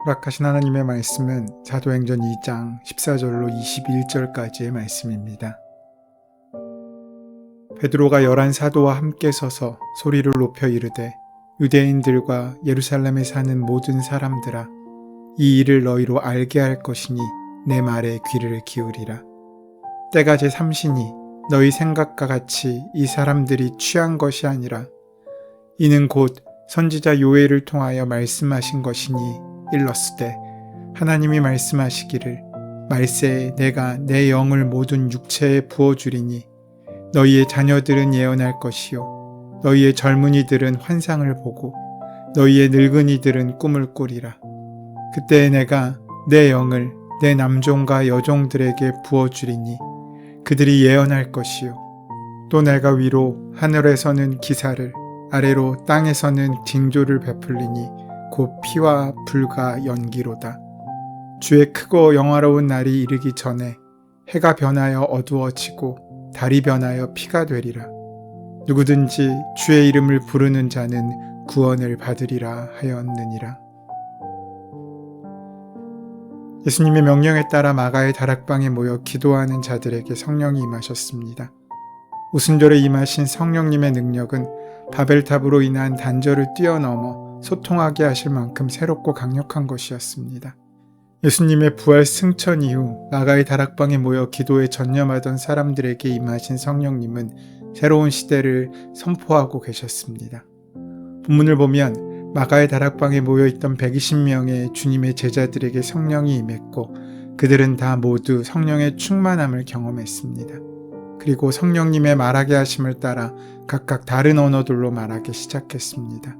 허락하신 하나님의 말씀은 사도행전 2장 14절로 21절까지의 말씀입니다. 베드로가 11 사도와 함께 서서 소리를 높여 이르되 유대인들과 예루살렘에 사는 모든 사람들아, 이 일을 너희로 알게 할 것이니 내 말에 귀를 기울이라. 때가 제3시니 너희 생각과 같이 이 사람들이 취한 것이 아니라 이는 곧 선지자 요엘을 통하여 말씀하신 것이니 일렀으되, 하나님이 말씀하시기를 말세에 내가 내 영을 모든 육체에 부어주리니 너희의 자녀들은 예언할 것이요 너희의 젊은이들은 환상을 보고 너희의 늙은이들은 꿈을 꾸리라. 그때에 내가 내 영을 내 남종과 여종들에게 부어주리니 그들이 예언할 것이요 또 내가 위로 하늘에서는 기사를 아래로 땅에서는 징조를 베풀리니 곧 피와 불과 연기로다. 주의 크고 영화로운 날이 이르기 전에 해가 변하여 어두워지고 달이 변하여 피가 되리라. 누구든지 주의 이름을 부르는 자는 구원을 받으리라 하였느니라. 예수님의 명령에 따라 마가의 다락방에 모여 기도하는 자들에게 성령이 임하셨습니다. 오순절에 임하신 성령님의 능력은 바벨탑으로 인한 단절을 뛰어넘어 소통하게 하실 만큼 새롭고 강력한 것이었습니다. 예수님의 부활 승천 이후 마가의 다락방에 모여 기도에 전념하던 사람들에게 임하신 성령님은 새로운 시대를 선포하고 계셨습니다. 본문을 보면 마가의 다락방에 모여있던 120명의 주님의 제자들에게 성령이 임했고 그들은 다 모두 성령의 충만함을 경험했습니다. 그리고 성령님의 말하게 하심을 따라 각각 다른 언어들로 말하기 시작했습니다.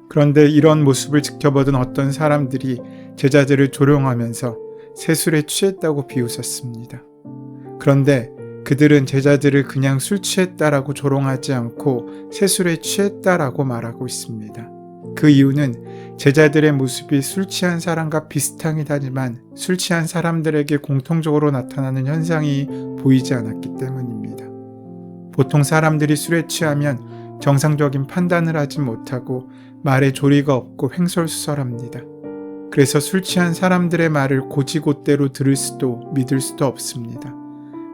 그런데 이런 모습을 지켜보던 어떤 사람들이 제자들을 조롱하면서 새술에 취했다고 비웃었습니다. 그런데 그들은 제자들을 그냥 술 취했다라고 조롱하지 않고 새술에 취했다라고 말하고 있습니다. 그 이유는 제자들의 모습이 술 취한 사람과 비슷하긴 하지만 술 취한 사람들에게 공통적으로 나타나는 현상이 보이지 않았기 때문입니다. 보통 사람들이 술에 취하면 정상적인 판단을 하지 못하고 말에 조리가 없고 횡설수설합니다. 그래서 술 취한 사람들의 말을 곧이곧대로 들을 수도 믿을 수도 없습니다.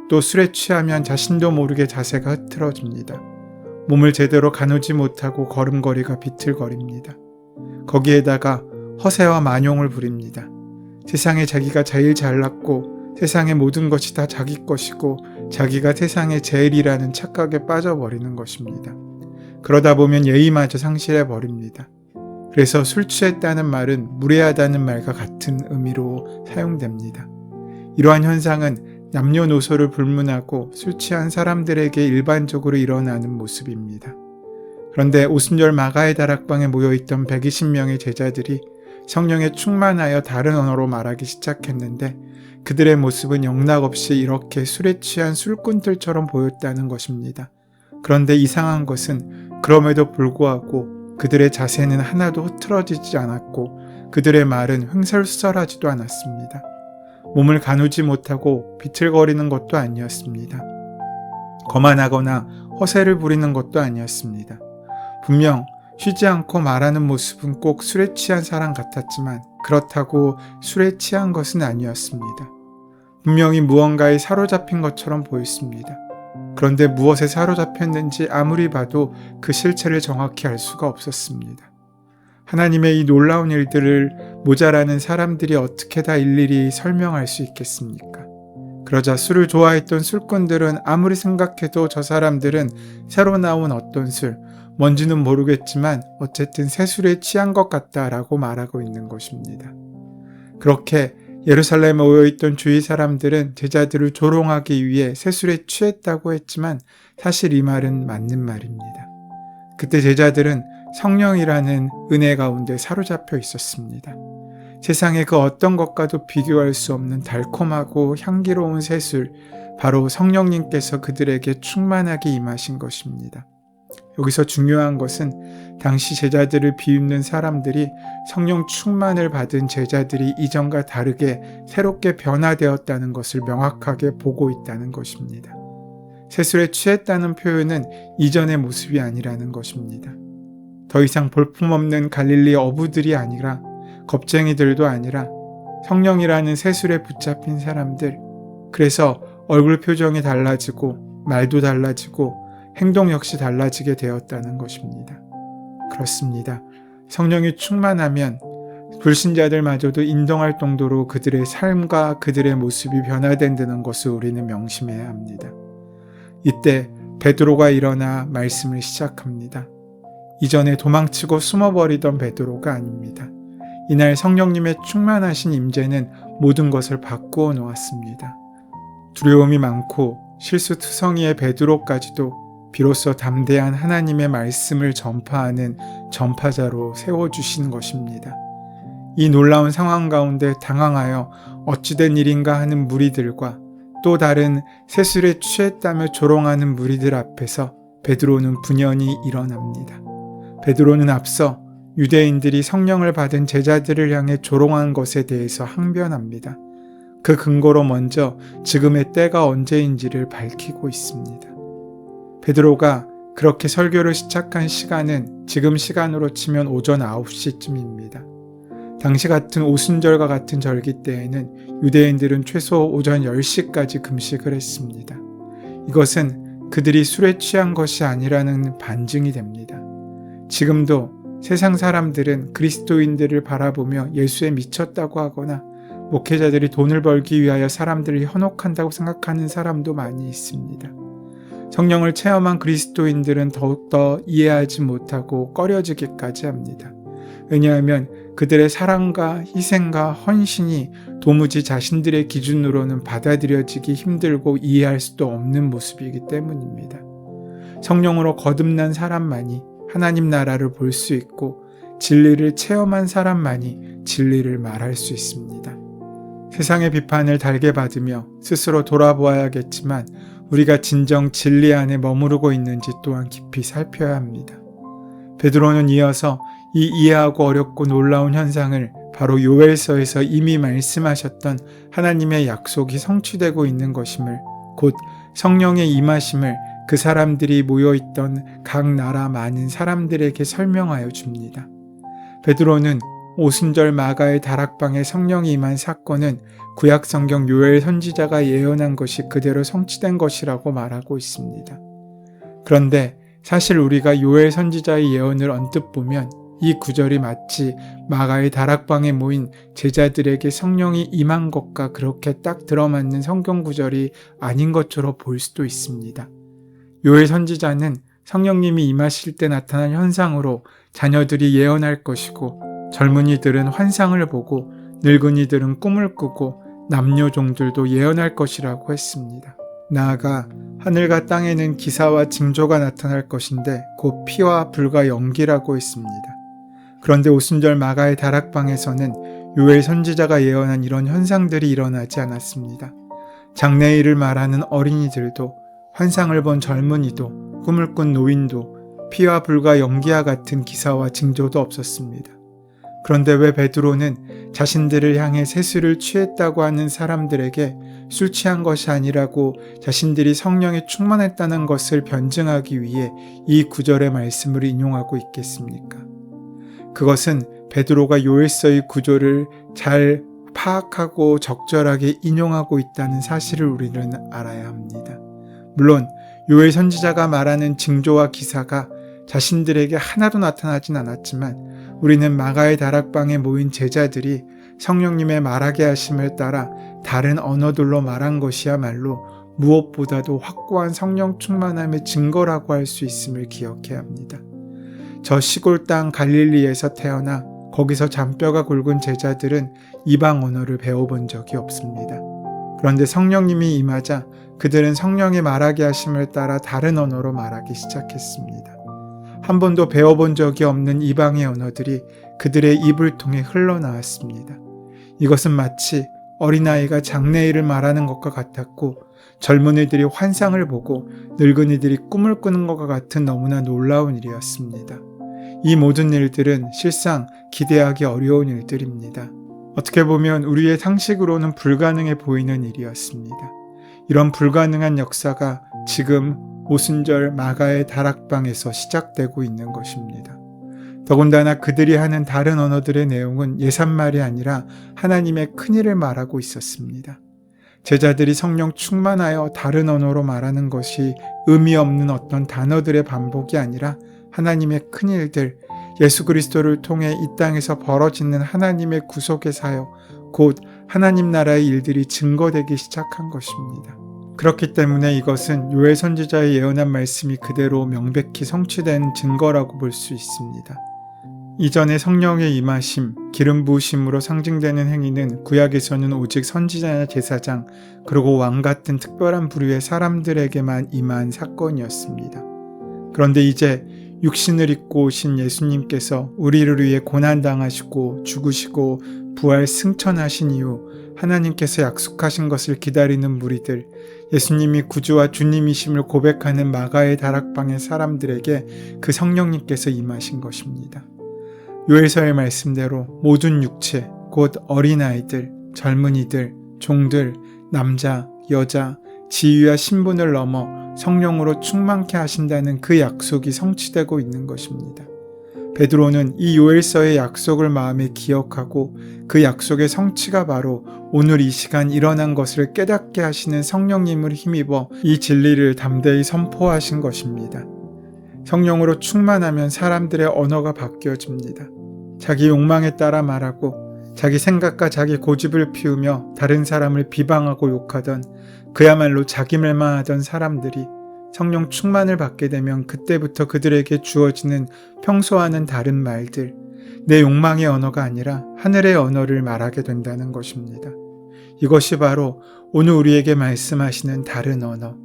또 술에 취하면 자신도 모르게 자세가 흐트러집니다. 몸을 제대로 가누지 못하고 걸음걸이가 비틀거립니다. 거기에다가 허세와 만용을 부립니다. 세상에 자기가 제일 잘났고 세상의 모든 것이 다 자기 것이고 자기가 세상의 제일이라는 착각에 빠져버리는 것입니다. 그러다 보면 예의마저 상실해버립니다. 그래서 술 취했다는 말은 무례하다는 말과 같은 의미로 사용됩니다. 이러한 현상은 남녀노소를 불문하고 술 취한 사람들에게 일반적으로 일어나는 모습입니다. 그런데 오순절 마가의 다락방에 모여있던 120명의 제자들이 성령에 충만하여 다른 언어로 말하기 시작했는데 그들의 모습은 영락없이 이렇게 술에 취한 술꾼들처럼 보였다는 것입니다. 그런데 이상한 것은 그럼에도 불구하고 그들의 자세는 하나도 흐트러지지 않았고 그들의 말은 횡설수설하지도 않았습니다. 몸을 가누지 못하고 비틀거리는 것도 아니었습니다. 거만하거나 허세를 부리는 것도 아니었습니다. 분명 쉬지 않고 말하는 모습은 꼭 술에 취한 사람 같았지만 그렇다고 술에 취한 것은 아니었습니다. 분명히 무언가에 사로잡힌 것처럼 보였습니다. 그런데 무엇에 사로잡혔는지 아무리 봐도 그 실체를 정확히 알 수가 없었습니다. 하나님의 이 놀라운 일들을 모자라는 사람들이 어떻게 다 일일이 설명할 수 있겠습니까? 그러자 술을 좋아했던 술꾼들은 아무리 생각해도 저 사람들은 새로 나온 어떤 술, 뭔지는 모르겠지만 어쨌든 새 술에 취한 것 같다라고 말하고 있는 것입니다. 그렇게 예루살렘에 모여있던 주위 사람들은 제자들을 조롱하기 위해 새 술에 취했다고 했지만 사실 이 말은 맞는 말입니다. 그때 제자들은 성령이라는 은혜 가운데 사로잡혀 있었습니다. 세상의 그 어떤 것과도 비교할 수 없는 달콤하고 향기로운 새술, 바로 성령님께서 그들에게 충만하게 임하신 것입니다. 여기서 중요한 것은 당시 제자들을 비웃는 사람들이 성령 충만을 받은 제자들이 이전과 다르게 새롭게 변화되었다는 것을 명확하게 보고 있다는 것입니다. 세술에 취했다는 표현은 이전의 모습이 아니라는 것입니다. 더 이상 볼품없는 갈릴리 어부들이 아니라 겁쟁이들도 아니라 성령이라는 세술에 붙잡힌 사람들, 그래서 얼굴 표정이 달라지고 말도 달라지고 행동 역시 달라지게 되었다는 것입니다. 그렇습니다. 성령이 충만하면 불신자들마저도 인정할 정도로 그들의 삶과 그들의 모습이 변화된다는 것을 우리는 명심해야 합니다. 이때 베드로가 일어나 말씀을 시작합니다. 이전에 도망치고 숨어버리던 베드로가 아닙니다. 이날 성령님의 충만하신 임재는 모든 것을 바꾸어 놓았습니다. 두려움이 많고 실수투성이의 베드로까지도 비로소 담대한 하나님의 말씀을 전파하는 전파자로 세워주신 것입니다. 이 놀라운 상황 가운데 당황하여 어찌된 일인가 하는 무리들과 또 다른 세술에 취했다며 조롱하는 무리들 앞에서 베드로는 분연히 일어납니다. 베드로는 앞서 유대인들이 성령을 받은 제자들을 향해 조롱한 것에 대해서 항변합니다. 그 근거로 먼저 지금의 때가 언제인지를 밝히고 있습니다. 베드로가 그렇게 설교를 시작한 시간은 지금 시간으로 치면 오전 9시쯤입니다. 당시 같은 오순절과 같은 절기 때에는 유대인들은 최소 오전 10시까지 금식을 했습니다. 이것은 그들이 술에 취한 것이 아니라는 반증이 됩니다. 지금도 세상 사람들은 그리스도인들을 바라보며 예수에 미쳤다고 하거나 목회자들이 돈을 벌기 위하여 사람들을 현혹한다고 생각하는 사람도 많이 있습니다. 성령을 체험한 그리스도인들은 더욱더 이해하지 못하고 꺼려지기까지 합니다. 왜냐하면 그들의 사랑과 희생과 헌신이 도무지 자신들의 기준으로는 받아들여지기 힘들고 이해할 수도 없는 모습이기 때문입니다. 성령으로 거듭난 사람만이 하나님 나라를 볼 수 있고 진리를 체험한 사람만이 진리를 말할 수 있습니다. 세상의 비판을 달게 받으며 스스로 돌아보아야겠지만 우리가 진정 진리 안에 머무르고 있는지 또한 깊이 살펴야 합니다. 베드로는 이어서 이 이해하고 어렵고 놀라운 현상을 바로 요엘서에서 이미 말씀하셨던 하나님의 약속이 성취되고 있는 것임을, 곧 성령의 임하심을 그 사람들이 모여있던 각 나라 많은 사람들에게 설명하여 줍니다. 베드로는 오순절 마가의 다락방에 성령이 임한 사건은 구약성경 요엘 선지자가 예언한 것이 그대로 성취된 것이라고 말하고 있습니다. 그런데 사실 우리가 요엘 선지자의 예언을 언뜻 보면 이 구절이 마치 마가의 다락방에 모인 제자들에게 성령이 임한 것과 그렇게 딱 들어맞는 성경 구절이 아닌 것처럼 보일 수도 있습니다. 요엘 선지자는 성령님이 임하실 때 나타난 현상으로 자녀들이 예언할 것이고 젊은이들은 환상을 보고 늙은이들은 꿈을 꾸고 남녀종들도 예언할 것이라고 했습니다. 나아가 하늘과 땅에는 기사와 징조가 나타날 것인데 곧 피와 불과 연기라고 했습니다. 그런데 오순절 마가의 다락방에서는 요엘 선지자가 예언한 이런 현상들이 일어나지 않았습니다. 장래일을 말하는 어린이들도 환상을 본 젊은이도 꿈을 꾼 노인도 피와 불과 연기와 같은 기사와 징조도 없었습니다. 그런데 왜 베드로는 자신들을 향해 세술을 취했다고 하는 사람들에게 술 취한 것이 아니라고 자신들이 성령에 충만했다는 것을 변증하기 위해 이 구절의 말씀을 인용하고 있겠습니까? 그것은 베드로가 요엘서의 구조를 잘 파악하고 적절하게 인용하고 있다는 사실을 우리는 알아야 합니다. 물론 요엘 선지자가 말하는 징조와 기사가 자신들에게 하나도 나타나진 않았지만 우리는 마가의 다락방에 모인 제자들이 성령님의 말하게 하심을 따라 다른 언어들로 말한 것이야말로 무엇보다도 확고한 성령 충만함의 증거라고 할 수 있음을 기억해야 합니다. 저 시골 땅 갈릴리에서 태어나 거기서 잔뼈가 굵은 제자들은 이방 언어를 배워본 적이 없습니다. 그런데 성령님이 임하자 그들은 성령의 말하게 하심을 따라 다른 언어로 말하기 시작했습니다. 한 번도 배워본 적이 없는 이방의 언어들이 그들의 입을 통해 흘러나왔습니다. 이것은 마치 어린아이가 장래일을 말하는 것과 같았고 젊은이들이 환상을 보고 늙은이들이 꿈을 꾸는 것과 같은 너무나 놀라운 일이었습니다. 이 모든 일들은 실상 기대하기 어려운 일들입니다. 어떻게 보면 우리의 상식으로는 불가능해 보이는 일이었습니다. 이런 불가능한 역사가 지금 오순절 마가의 다락방에서 시작되고 있는 것입니다. 더군다나 그들이 하는 다른 언어들의 내용은 예산말이 아니라 하나님의 큰일을 말하고 있었습니다. 제자들이 성령 충만하여 다른 언어로 말하는 것이 의미 없는 어떤 단어들의 반복이 아니라 하나님의 큰일들, 예수 그리스도를 통해 이 땅에서 벌어지는 하나님의 구속의 사역, 곧 하나님 나라의 일들이 증거되기 시작한 것입니다. 그렇기 때문에 이것은 요엘 선지자의 예언한 말씀이 그대로 명백히 성취된 증거라고 볼 수 있습니다. 이전에 성령의 임하심, 기름 부으심으로 상징되는 행위는 구약에서는 오직 선지자나 제사장, 그리고 왕 같은 특별한 부류의 사람들에게만 임한 사건이었습니다. 그런데 이제 육신을 입고 오신 예수님께서 우리를 위해 고난당하시고 죽으시고 부활 승천하신 이후 하나님께서 약속하신 것을 기다리는 무리들, 예수님이 구주와 주님이심을 고백하는 마가의 다락방의 사람들에게 그 성령님께서 임하신 것입니다. 요엘서의 말씀대로 모든 육체, 곧 어린아이들, 젊은이들, 종들, 남자, 여자, 지위와 신분을 넘어 성령으로 충만케 하신다는 그 약속이 성취되고 있는 것입니다. 베드로는 이 요엘서의 약속을 마음에 기억하고 그 약속의 성취가 바로 오늘 이 시간 일어난 것을 깨닫게 하시는 성령님을 힘입어 이 진리를 담대히 선포하신 것입니다. 성령으로 충만하면 사람들의 언어가 바뀌어집니다. 자기 욕망에 따라 말하고 자기 생각과 자기 고집을 피우며 다른 사람을 비방하고 욕하던 그야말로 자기말만 하던 사람들이 성령 충만을 받게 되면 그때부터 그들에게 주어지는 평소와는 다른 말들, 내 욕망의 언어가 아니라 하늘의 언어를 말하게 된다는 것입니다. 이것이 바로 오늘 우리에게 말씀하시는 다른 언어,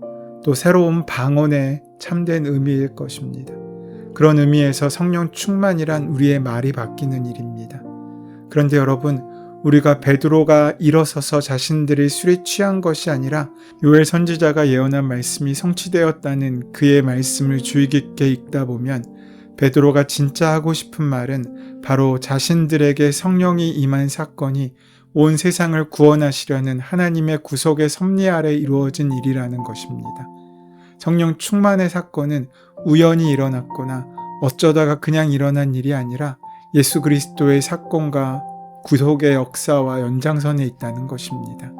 또 새로운 방언의 참된 의미일 것입니다. 그런 의미에서 성령 충만이란 우리의 말이 바뀌는 일입니다. 그런데 여러분, 우리가 베드로가 일어서서 자신들이 술에 취한 것이 아니라 요엘 선지자가 예언한 말씀이 성취되었다는 그의 말씀을 주의 깊게 읽다 보면 베드로가 진짜 하고 싶은 말은 바로 자신들에게 성령이 임한 사건이 온 세상을 구원하시려는 하나님의 구속의 섭리 아래 이루어진 일이라는 것입니다. 성령 충만의 사건은 우연히 일어났거나 어쩌다가 그냥 일어난 일이 아니라 예수 그리스도의 사건과 구속의 역사와 연장선에 있다는 것입니다.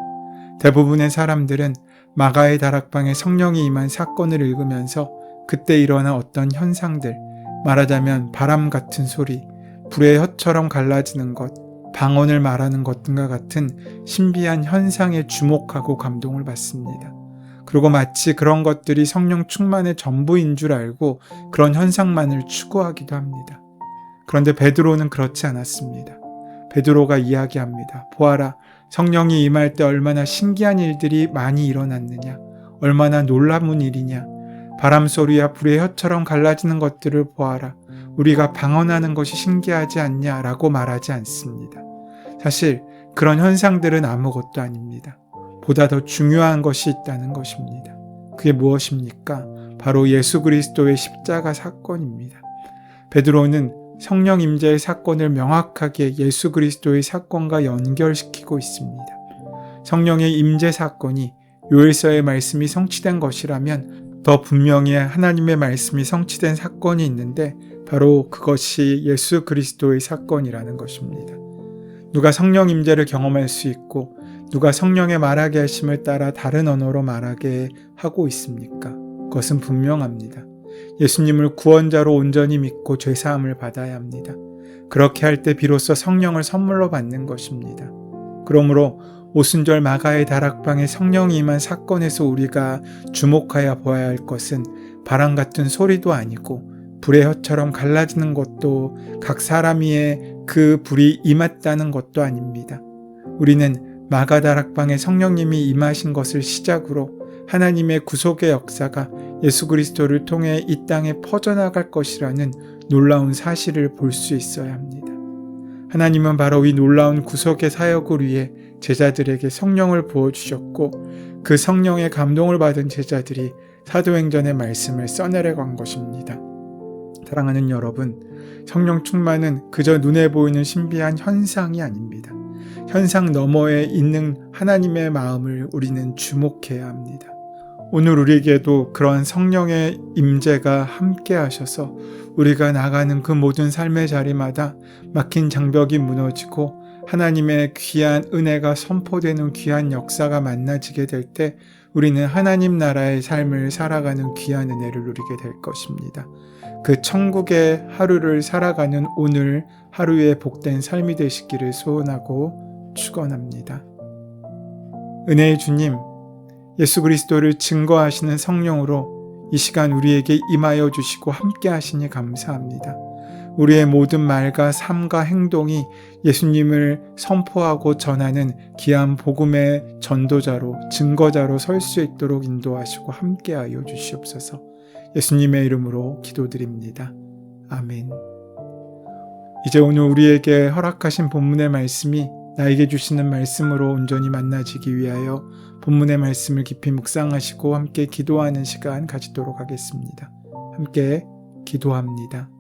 대부분의 사람들은 마가의 다락방에 성령이 임한 사건을 읽으면서 그때 일어난 어떤 현상들, 말하자면 바람 같은 소리, 불의 혀처럼 갈라지는 것, 방언을 말하는 것 등과 같은 신비한 현상에 주목하고 감동을 받습니다. 그리고 마치 그런 것들이 성령 충만의 전부인 줄 알고 그런 현상만을 추구하기도 합니다. 그런데 베드로는 그렇지 않았습니다. 베드로가 이야기합니다. 보아라, 성령이 임할 때 얼마나 신기한 일들이 많이 일어났느냐, 얼마나 놀라운 일이냐, 바람소리와 불의 혀처럼 갈라지는 것들을 보아라, 우리가 방언하는 것이 신기하지 않냐라고 말하지 않습니다. 사실 그런 현상들은 아무것도 아닙니다. 보다 더 중요한 것이 있다는 것입니다. 그게 무엇입니까? 바로 예수 그리스도의 십자가 사건입니다. 베드로는 성령 임재의 사건을 명확하게 예수 그리스도의 사건과 연결시키고 있습니다. 성령의 임재 사건이 요엘서의 말씀이 성취된 것이라면 더 분명히 하나님의 말씀이 성취된 사건이 있는데 바로 그것이 예수 그리스도의 사건이라는 것입니다. 누가 성령 임재를 경험할 수 있고 누가 성령의 말하게 하심을 따라 다른 언어로 말하게 하고 있습니까? 그것은 분명합니다. 예수님을 구원자로 온전히 믿고 죄사함을 받아야 합니다. 그렇게 할 때 비로소 성령을 선물로 받는 것입니다. 그러므로 오순절 마가의 다락방에 성령이 임한 사건에서 우리가 주목하여 보아야 할 것은 바람 같은 소리도 아니고 불의 혀처럼 갈라지는 것도 각 사람 위에 그 불이 임했다는 것도 아닙니다. 우리는 마가 다락방에 성령님이 임하신 것을 시작으로 하나님의 구속의 역사가 예수 그리스도를 통해 이 땅에 퍼져나갈 것이라는 놀라운 사실을 볼 수 있어야 합니다. 하나님은 바로 이 놀라운 구속의 사역을 위해 제자들에게 성령을 부어주셨고 그 성령의 감동을 받은 제자들이 사도행전의 말씀을 써내려간 것입니다. 사랑하는 여러분, 성령 충만은 그저 눈에 보이는 신비한 현상이 아닙니다. 현상 너머에 있는 하나님의 마음을 우리는 주목해야 합니다. 오늘 우리에게도 그런 성령의 임재가 함께 하셔서 우리가 나가는 그 모든 삶의 자리마다 막힌 장벽이 무너지고 하나님의 귀한 은혜가 선포되는 귀한 역사가 만나지게 될 때 우리는 하나님 나라의 삶을 살아가는 귀한 은혜를 누리게 될 것입니다. 그 천국의 하루를 살아가는 오늘 하루의 복된 삶이 되시기를 소원하고 축원합니다. 은혜의 주님, 예수 그리스도를 증거하시는 성령으로 이 시간 우리에게 임하여 주시고 함께 하시니 감사합니다. 우리의 모든 말과 삶과 행동이 예수님을 선포하고 전하는 귀한 복음의 전도자로 증거자로 설 수 있도록 인도하시고 함께하여 주시옵소서. 예수님의 이름으로 기도드립니다. 아멘. 이제 오늘 우리에게 허락하신 본문의 말씀이 나에게 주시는 말씀으로 온전히 만나지기 위하여 본문의 말씀을 깊이 묵상하시고 함께 기도하는 시간 가지도록 하겠습니다. 함께 기도합니다.